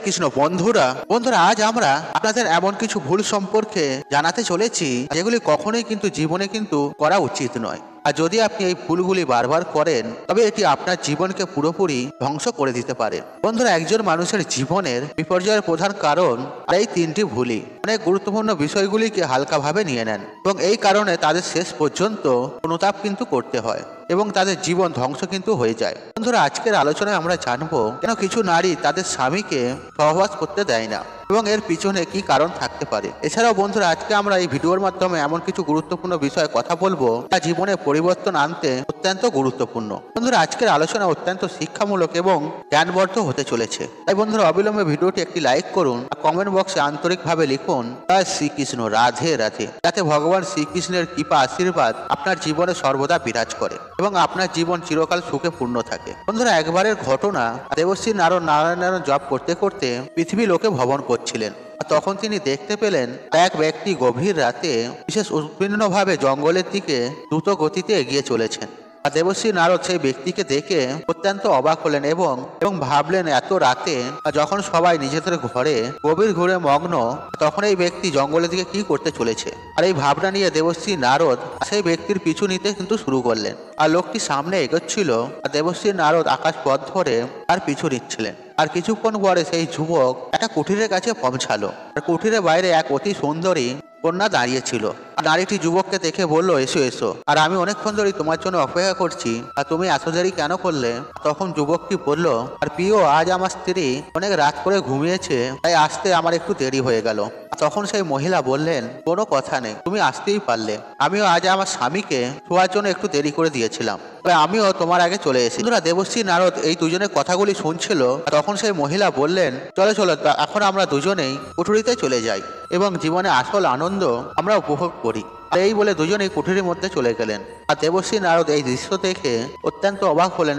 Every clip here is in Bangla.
কৃষ্ণ বন্ধুরা বন্ধুরা আজ আমরা আপনাদের এমন কিছু ভুল সম্পর্কে জানাতে চলেছি যেগুলি কখনোই কিন্তু জীবনে কিন্তু করা উচিত নয়। আর যদি আপনি এই ভুলগুলি বারবার করেন তবে এটি আপনার জীবনকে পুরোপুরি ধ্বংস করে দিতে পারে। বন্ধুরা, একজন মানুষের জীবনের বিপর্যয়ের প্রধান কারণ এই তিনটি ভুলই। অনেক গুরুত্বপূর্ণ বিষয়গুলিকে হালকাভাবে নিয়ে নেন এবং এই কারণে তাদের শেষ পর্যন্ত অনুতাপ কিন্তু করতে হয় এবং তাদের জীবন ধ্বংস কিন্তু হয়ে যায়। বন্ধুরা, আজকের আলোচনায় আমরা জানবো কেন কিছু নারী তাদের স্বামীকে সহবাস করতে দেয় না এবং এর পিছনে কি কারণ থাকতে পারে। এছাড়াও বন্ধুরা, আজকে আমরা এই ভিডিওর মাধ্যমে এমন কিছু গুরুত্বপূর্ণ বিষয়ে কথা বলবো যা জীবনে পরিবর্তন আনতে অত্যন্ত গুরুত্বপূর্ণ। বন্ধুরা, আজকের আলোচনা অত্যন্ত শিক্ষামূলক এবং জ্ঞানবর্ধক হতে চলেছে। তাই বন্ধুরা, অবিলম্বে ভিডিওটি একটি লাইক করুন আর কমেন্ট বক্সে আন্তরিকভাবে লিখুন জয় শ্রীকৃষ্ণ, রাধে রাধে, যাতে ভগবান শ্রীকৃষ্ণের কৃপা আশীর্বাদ আপনার জীবনে সর্বদা বিরাজ করে এবং আপনার জীবন চিরকাল সুখে পূর্ণ থাকে। বন্ধুরা, একবারের ঘটনা, দেবশ্রী নারায়ণ জপ করতে করতে পৃথিবী লোকে ভ্রমণ করছিলেন। তখন তিনি দেখতে পেলেন এক ব্যক্তি গভীর রাতে বিশেষ উদ্বিগ্নভাবে জঙ্গলের দিকে দ্রুত গতিতে এগিয়ে চলেছেন। দেবশ্রী নারদ সেই ব্যক্তিকে দেখে অত্যন্ত অবাক হলেন এবং ভাবলেন এত রাতে যখন সবাই নিজেদের ঘরে গভীর ঘুরে মগ্ন, তখন এই ব্যক্তি জঙ্গলের দিকে কি করতে চলেছে। আর এই ভাবনা নিয়ে দেবশ্রী নারদ সেই ব্যক্তির পিছু নিতে কিন্তু শুরু করলেন। আর লোকটি সামনে এগোচ্ছিল আর দেবশ্রী নারদ আকাশ পথ ধরে তার পিছু নিচ্ছিলেন। আর কিছুক্ষণ পরে সেই যুবক একটা কুঠিরের কাছে পৌঁছালো। আর কুঠিরের বাইরে এক অতি সুন্দরী কন্যা দাঁড়িয়েছিল। নারীটি যুবককে দেখে বলল, এসো এসো, আর আমি অনেকক্ষণ ধরে তোমার জন্য অপেক্ষা করছি, আর তুমি এত দেরি কেন করলে? তখন যুবকটি বলল, আর প্রিয়, আজ আমার স্ত্রী অনেক রাত করে ঘুমিয়েছে, তাই আসতে আমার একটু দেরি হয়ে গেল। তখন সেই মহিলা বললেন, কোনো কথা নেই, তুমি আসতেই পারলে। আমিও আজ আমার স্বামীকে শোয়ার জন্য একটু দেরি করে দিয়েছিলাম, তবে আমিও তোমার আগে চলে এসেছি। দেবশ্রী নারদ এই দুজনের কথাগুলি শুনছিল। তখন সেই মহিলা বললেন, চলো চলো, এখন আমরা দুজনেই কুঠুরিতে চলে যাই এবং জীবনে আসল আনন্দ আমরা উপভোগ করি। এই বলে দুজনেই কুঠিরের মধ্যে চলে গেলেন। আর দেবশ্রী নারদ এই দৃশ্য দেখে অত্যন্ত অবাক হলেন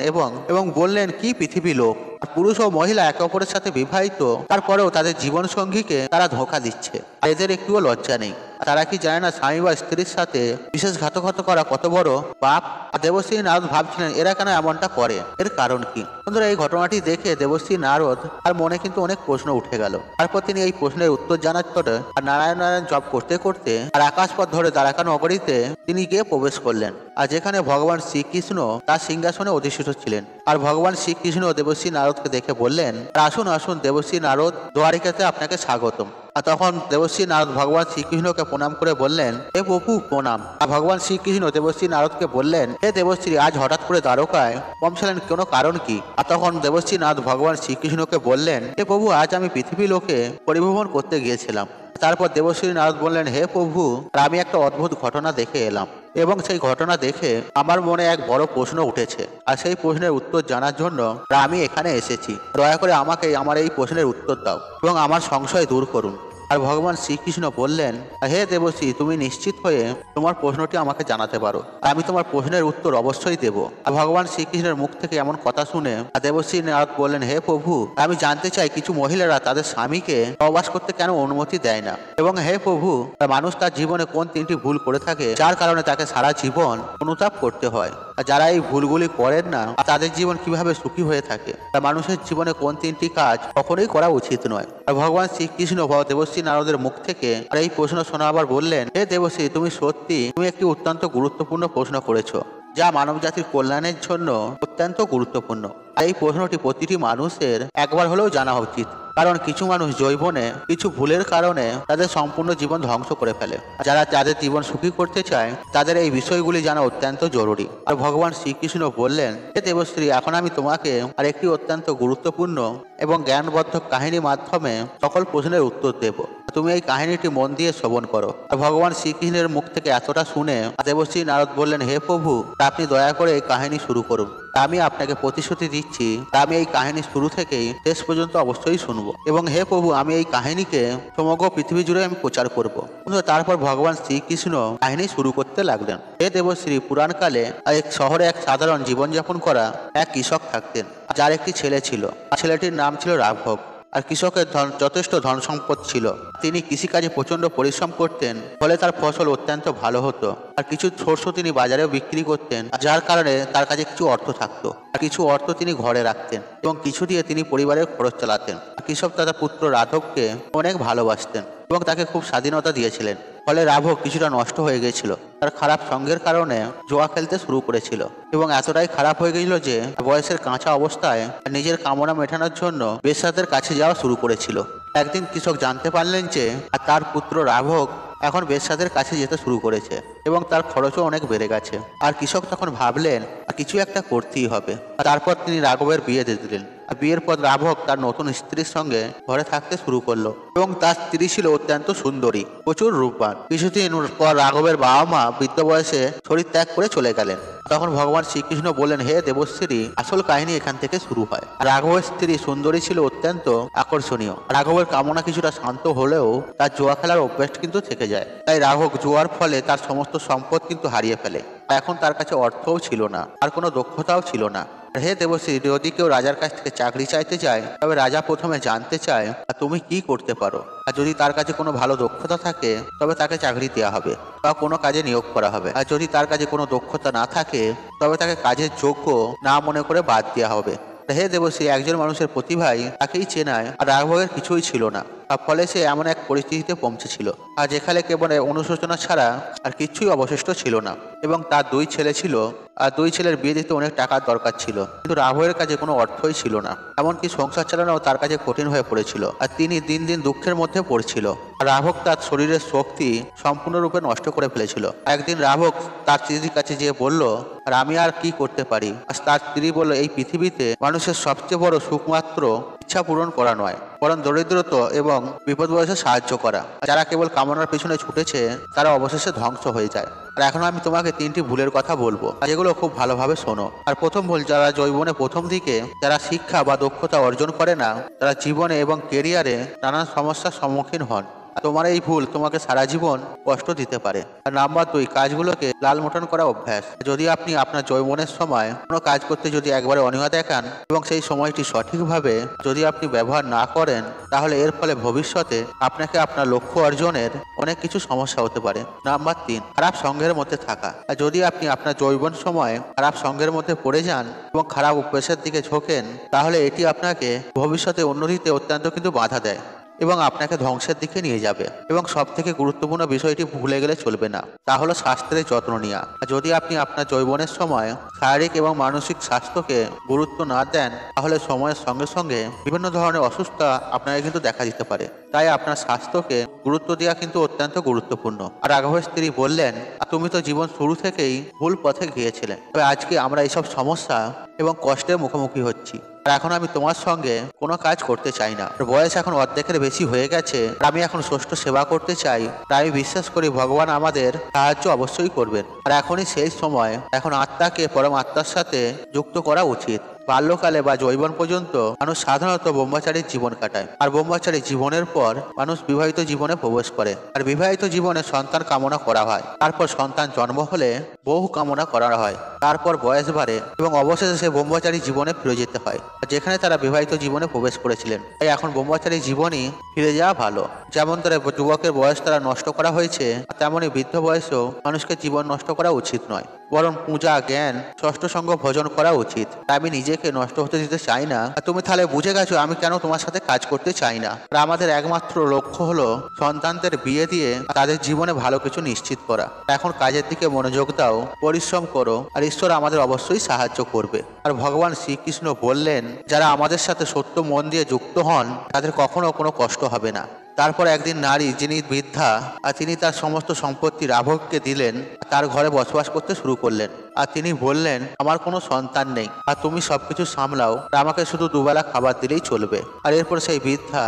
এবং বললেন, কি পৃথিবী লোক! পুরুষ ও মহিলা একে অপরের সাথে বিবাহিত, তারপরেও তাদের জীবন সঙ্গীকে তারা ধোঁকা দিচ্ছে। এদের একটুও লজ্জা নেই। তারা কি জানে না স্বামী বা স্ত্রীর সাথে বিশ্বাসঘাতকতা করা কত বড় পাপ? দেবশ্রী নারদ ভাবছিলেন, এরা কেন এমনটা করে, এর কারণ কি? বন্ধুরা, এই ঘটনাটি দেখে দেবশ্রী নারদ আর মনে কিন্তু অনেক প্রশ্ন উঠে গেল। তারপর তিনি এই প্রশ্নের উত্তর জানার জন্য আর নারায়ণ জপ করতে করতে আর আকাশপথ ধরে দ্বারকা নগরীতে তিনি গিয়ে প্রবেশ করলেন। আর যেখানে ভগবান শ্রীকৃষ্ণ তার সিংহাসনে অধিষ্ঠিত ছিলেন। আর ভগবান শ্রীকৃষ্ণ দেবশ্রী নারদকে দেখে বললেন, আসুন আসুন দেবশ্রী নারদ, দ্বারিকাতে আপনাকে স্বাগতম। আর তখন দেবশ্রী নারদ ভগবান শ্রীকৃষ্ণকে প্রণাম করে বললেন, হে প্রভু প্রণাম। আর ভগবান শ্রীকৃষ্ণ দেবশ্রী নারদকে বললেন, হে দেবশ্রী, আজ হঠাৎ করে দ্বারকায় পৌঁছলেন, কোনো কারণ কি? আর তখন দেবশ্রী নারদ ভগবান শ্রীকৃষ্ণকে বললেন, হে প্রভু, আজ আমি পৃথিবী লোকে পরিভ্রমণ করতে গিয়েছিলাম। তারপর দেবশ্রী নারদ বললেন, হে প্রভু, আমি একটা অদ্ভুত ঘটনা দেখে এলাম এবং সেই ঘটনা দেখে আমার মনে এক বড় প্রশ্ন উঠেছে। আর সেই প্রশ্নের উত্তর জানার জন্য আমি এখানে এসেছি। দয়া করে আমাকে আমার এই প্রশ্নের উত্তর দাও এবং আমার সংশয় দূর করুন। আর ভগবান শ্রীকৃষ্ণ বললেন, হে দেবশ্রী, তুমি নিশ্চিত হয়ে তোমার প্রশ্নটি আমাকে জানাতে পারো, আমি তোমার প্রশ্নের উত্তর অবশ্যই দেব। আর ভগবান শ্রীকৃষ্ণের মুখ থেকে এমন কথা শুনে দেবশ্রী নারদ বললেন, হে প্রভু, আমি জানতে চাই কিছু মহিলারা তাদের স্বামীকে সহবাস করতে কেন অনুমতি দেয় না, এবং হে প্রভু, মানুষ তার জীবনে কোন তিনটি ভুল করে থাকে যার কারণে তাকে সারা জীবন অনুতাপ করতে হয়। আর যারা এই ভুলগুলি করেন না তাদের জীবন কিভাবে সুখী হয়ে থাকে। আর মানুষের জীবনে কোন তিনটি কাজ কখনোই করা উচিত নয়। আর ভগবান শ্রীকৃষ্ণ দেবশ্রী নারদের মুখ থেকে আর এই প্রশ্ন শোনা আবার বললেন, হে দেবশ্রী, তুমি একটি অত্যন্ত গুরুত্বপূর্ণ প্রশ্ন করেছো, যা মানব জাতির কল্যাণের জন্য অত্যন্ত গুরুত্বপূর্ণ। এই প্রশ্নটি প্রতিটি মানুষের একবার হলেও জানা উচিত, কারণ কিছু মানুষ যৌবনে কিছু ভুলের কারণে তাদের সম্পূর্ণ জীবন ধ্বংস করে ফেলে। যারা তাদের জীবন সুখী করতে চায় তাদের এই বিষয়গুলি জানা অত্যন্ত জরুরি। আর ভগবান শ্রীকৃষ্ণ বললেন, হে দেবশ্রী, এখন আমি তোমাকে আর একটি অত্যন্ত গুরুত্বপূর্ণ এবং জ্ঞানবদ্ধ কাহিনীর মাধ্যমে সকল প্রশ্নের উত্তর দেব। তুমি এই কাহিনীটি মন দিয়ে শ্রবণ করো। আর ভগবান শ্রীকৃষ্ণের মুখ থেকে এতটা শুনে দেবশ্রী নারদ বললেন, হে প্রভু, আপনি দয়া করে এই কাহিনী শুরু করুন। আমি আপনাকে প্রতিশ্রুতি দিচ্ছি, আমি এই কাহিনী শুরু থেকেই শেষ পর্যন্ত অবশ্যই শুনবো, এবং হে প্রভু, আমি এই কাহিনীকে সমগ্র পৃথিবী জুড়ে আমি প্রচার করবো। তারপর ভগবান শ্রীকৃষ্ণ কাহিনী শুরু করতে লাগলেন। হে দেবশ্রী, পুরাণকালে এক শহরে এক সাধারণ জীবনযাপন করা এক কৃষক থাকতেন, যার একটি ছেলে ছিল। ছেলেটির নাম ছিল রাঘব। রাঘব ছিল একজন সৎ ও নির্ভীক কৃষক। সে তার জমিতে প্রতিদিন নিয়মিত ভাবে জল দিত। আর ছেলেটির নাম ছিল রাঘব। আর কৃষকের যথেষ্ট ধন সম্পদ ছিল। তিনি কৃষিকাজে প্রচন্ড পরিশ্রম করতেন, ফলে তার ফসল অত্যন্ত ভালো হতো। আর কিছু শস্য তিনি বাজারেও বিক্রি করতেন, যার কারণে তার কাছে কিছু অর্থ থাকতো। আর কিছু অর্থ তিনি ঘরে রাখতেন এবং কিছু দিয়ে তিনি পরিবারের খরচ চালাতেন। কৃষক তার পুত্র রাঘবকে অনেক ভালোবাসতেন এবং তাকে খুব স্বাধীনতা দিয়েছিলেন। ফলে রাঘব কিছুটা নষ্ট হয়ে গিয়েছিল। তার খারাপ সঙ্গের কারণে জুয়া খেলতে শুরু করেছিল এবং এতটাই খারাপ হয়ে গিয়েছিল যে বয়সের কাঁচা অবস্থায় নিজের কামনা মেটানোর জন্য বেশ্যাদের কাছে যাওয়া শুরু করেছিল। একদিন কৃষক জানতে পারলেন যে তার পুত্র রাঘব এখন বেশ্যাদের কাছে যেতে শুরু করেছে এবং তার খরচও অনেক বেড়ে গেছে। আর কৃষক তখন ভাবলেন কিছু একটা করতেই হবে। তারপর তিনি রাঘবের বিয়ে দিয়ে দিলেন। আর বিয়ের পর রাঘব তার নতুন স্ত্রীর সঙ্গে ঘরে থাকতে শুরু করলো এবং তার স্ত্রী ছিল অত্যন্ত সুন্দরী, প্রচুর রূপবান। কিছুদিন পর রাঘবের বাবা মা বৃদ্ধ বয়সে শরীর ত্যাগ করে চলে গেলেন। তখন ভগবান শ্রীকৃষ্ণ বললেন, হে দেবশ্রী, আসল কাহিনী এখান থেকে শুরু হয়। রাঘবের স্ত্রী সুন্দরী ছিল অত্যন্ত আকর্ষণীয়। রাঘবের কামনা কিছুটা শান্ত হলেও তার জুয়া খেলার অভ্যাস কিন্তু থেকে যায়। তাই রাঘব জুয়ার ফলে তার সমস্ত সম্পদ কিন্তু হারিয়ে ফেলে। এখন তার কাছে অর্থও ছিল না, আর কোনো দক্ষতাও ছিল না। হে দেবশ্রী, যদি কেউ রাজার কাছ থেকে চাকরি চাইতে চায় তবে রাজা প্রথমে জানতে চায় তুমি কি করতে পারো। আর যদি তার কাছে কোনো ভালো দক্ষতা থাকে তবে তাকে চাকরি দেওয়া হবে বা কোনো কাজে নিয়োগ করা হবে। আর যদি তার কাছে কোনো দক্ষতা না থাকে তবে তাকে কাজের যোগ্য না মনে করে বাদ দেওয়া হবে। হে দেবশ্রী, একজন মানুষের প্রতিভাই তাকেই চেনায়, আর রাঘবের কিছুই ছিল না। আর ফলে সে এমন এক পরিস্থিতিতে পৌঁছেছিল আর যেখানে কেবল অনুশোচনা ছাড়া আর কিছুই অবশিষ্ট ছিল না। এবং তার দুই ছেলে ছিল, আর দুই ছেলের বিয়ে দিতে অনেক টাকার দরকার ছিল, কিন্তু রাঘবের কাছে কোনো অর্থই ছিল না। এমনকি সংসার চালানোও তার কাছে কঠিন হয়ে পড়েছিল, আর তিনি দিন দিন দুঃখের মধ্যে পড়ছিল। রাঘব তার শরীরের শক্তি সম্পূর্ণরূপে নষ্ট করে ফেলেছিল। একদিন রাঘব তার স্ত্রীর কাছে যেয়ে বলল, আর আমি আর কি করতে পারি? আর তার স্ত্রী বলল, এই পৃথিবীতে মানুষের সবচেয়ে বড় সুখ মাত্র ইচ্ছা পূরণ করা নয়, বরং দরিদ্রতা এবং বিপদ বয়সে সাহায্য করা। যারা কেবল কামনার পেছনে ছুটেছে তারা অবশেষে ধ্বংস হয়ে যায়। আর এখন আমি তোমাকে 3টি ভুলের কথা বলবো, যেগুলো খুব ভালোভাবে শোনো। আর প্রথম ভুল, যারা যৌবনে প্রথম দিকে যারা শিক্ষা বা দক্ষতা অর্জন করে না, তারা জীবনে এবং কেরিয়ারে নানান সমস্যার সম্মুখীন হন। তোমার এই ভুল তোমাকে সারা জীবন কষ্ট দিতে পারে। আর নাম্বার 2, কাজগুলোকে লাল মোটন করা অভ্যাস। যদি আপনি আপনার যৌবনের সময় কোনো কাজ করতে যদি একবারে অনীহা দেখান এবং সেই সময়টি সঠিকভাবে যদি আপনি ব্যবহার না করেন, তাহলে এর ফলে ভবিষ্যতে আপনাকে আপনার লক্ষ্য অর্জনের অনেক কিছু সমস্যা হতে পারে। নাম্বার 3, খারাপ সঙ্গের মধ্যে থাকা। আর যদি আপনি আপনার যৌবন সময় খারাপ সঙ্গের মধ্যে পড়ে যান এবং খারাপ অভ্যাসের দিকে ঝোঁকেন, তাহলে এটি আপনাকে ভবিষ্যতে উন্নতিতে অত্যন্ত কিন্তু বাধা দেয় এবং আপনাকে ধ্বংসের দিকে নিয়ে যাবে। এবং সব থেকে গুরুত্বপূর্ণ বিষয়টি ভুলে গেলে চলবে না, তা হলো স্বাস্থ্যের যত্ন নেওয়া। যদি আপনি আপনার যৌবনের সময় শারীরিক এবং মানসিক স্বাস্থ্যকে গুরুত্ব না দেন, তাহলে সময়ের সঙ্গে সঙ্গে বিভিন্ন ধরনের অসুস্থতা আপনাকে কিন্তু দেখা দিতে পারে। তাই আপনার স্বাস্থ্যকে গুরুত্ব দেওয়া কিন্তু অত্যন্ত গুরুত্বপূর্ণ। আর রাঘবের স্ত্রী বললেন, তুমি তো জীবন শুরু থেকেই ভুল পথে গিয়েছিলে, তবে আজকে আমরা এইসব সমস্যা এবং কষ্টের মুখোমুখি হচ্ছি। আর এখন আমি তোমার সঙ্গে কোনো কাজ করতে চাই না। বয়স এখন অর্ধেকের বেশি হয়ে গেছে, আমি এখন ষষ্ঠ সেবা করতে চাই। তাই আমি বিশ্বাস করি ভগবান আমাদের সাহায্য অবশ্যই করবেন। আর এখনই সেই সময়, এখন আত্মাকে পরম আত্মার সাথে যুক্ত করা উচিত। বাল্যকালে বা যৌবন পর্যন্ত মানুষ সাধারণত ব্রহ্মচারীর জীবন কাটায়, আর ব্রহ্মচারী জীবনের পর মানুষ বিবাহিত জীবনে প্রবেশ করে। আর বিবাহিত জীবনে সন্তান কামনা করা হয়, তারপর সন্তান জন্ম হলে বহু কামনা করা হয়, তারপর বয়স বাড়ে এবং অবশেষে সে ব্রহ্মচারী জীবনে ফিরে যেতে হয়, যেখানে তারা বিবাহিত জীবনে প্রবেশ করেছিলেন। তাই এখন ব্রহ্মচারী জীবনই ফিরে যাওয়া ভালো। যেমন তারা যুবকের বয়স তারা নষ্ট করা হয়েছে, তেমনই বৃদ্ধ বয়সেও মানুষকে জীবন নষ্ট করা উচিত নয়, বরং পূজা, জ্ঞান, ষষ্ঠ সঙ্গ ভোজন করা উচিত। আমি নিজেকে নষ্ট হতে দিতে চাই না। তুমি তাহলে বুঝে গেছো আমি কেন তোমার সাথে কাজ করতে চাই না। আর আমাদের একমাত্র লক্ষ্য হলো সন্তানদের বিয়ে দিয়ে তাদের জীবনে ভালো কিছু নিশ্চিত করা। এখন কাজের দিকে মনোযোগ দাও, পরিশ্রম করো, আর ঈশ্বর আমাদের অবশ্যই সাহায্য করবে। আর ভগবান শ্রীকৃষ্ণ বললেন, যারা আমাদের সাথে সত্য মন দিয়ে যুক্ত হন তাদের কখনো কোনো কষ্ট হবে না। তারপর একদিন নারী, যিনি বৃদ্ধা, আর তিনি তার সমস্ত সম্পত্তি রাঘবকে দিলেন, তার ঘরে বসবাস করতে শুরু করলেন। আর তিনি বললেন, আমার কোনো সন্তান নেই, আর তুমি সবকিছু সামলাও, আর আমাকে শুধু দুবেলা খাবার দিলেই চলবে। আর এরপর সেই বৃদ্ধা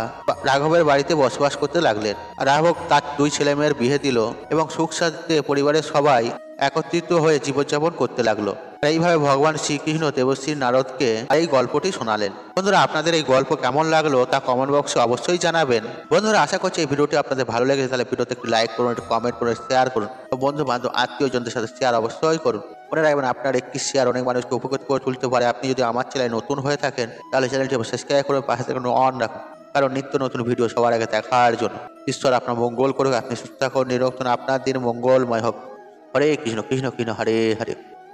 রাঘবের বাড়িতে বসবাস করতে লাগলেন। আর রাঘব তার 2 ছেলে মেয়ের বিয়ে দিল এবং সুখ শান্তিতে পরিবারের সবাই একত্রিত হয়ে জীবনযাপন করতে লাগলো। এইভাবে ভগবান শ্রীকৃষ্ণ দেবশ্রী নারদকে এই গল্পটি শোনালেন। বন্ধুরা, আপনাদের এই গল্প কেমন লাগলো তা কমেন্ট বক্সে অবশ্যই জানাবেন। বন্ধুরা, আশা করছি এই ভিডিওটি আপনাদের ভালো লেগেছে। তাহলে ভিডিওতে একটি লাইক করুন, একটু কমেন্ট করুন, শেয়ার করুন। বন্ধু বান্ধব, আত্মীয়জনদের সাথে শেয়ার অবশ্যই করুন। মনে রাখবেন, আপনার একটি শেয়ার অনেক মানুষকে উপকৃত করে তুলতে পারে। আপনি যদি আমার চ্যানেলে নতুন হয়ে থাকেন তাহলে চ্যানেলটি সাবস্ক্রাইব করে পাশে অন রাখুন, কারণ নিত্য নতুন ভিডিও সবার আগে দেখার জন্য। ঈশ্বর আপনার মঙ্গল করুক, আপনি সুস্থ থাকুন, নিরোগ থাকুন, আপনার দিন মঙ্গলময় হোক। হরে কৃষ্ণ কৃষ্ণ কৃষ্ণ হরে হরে।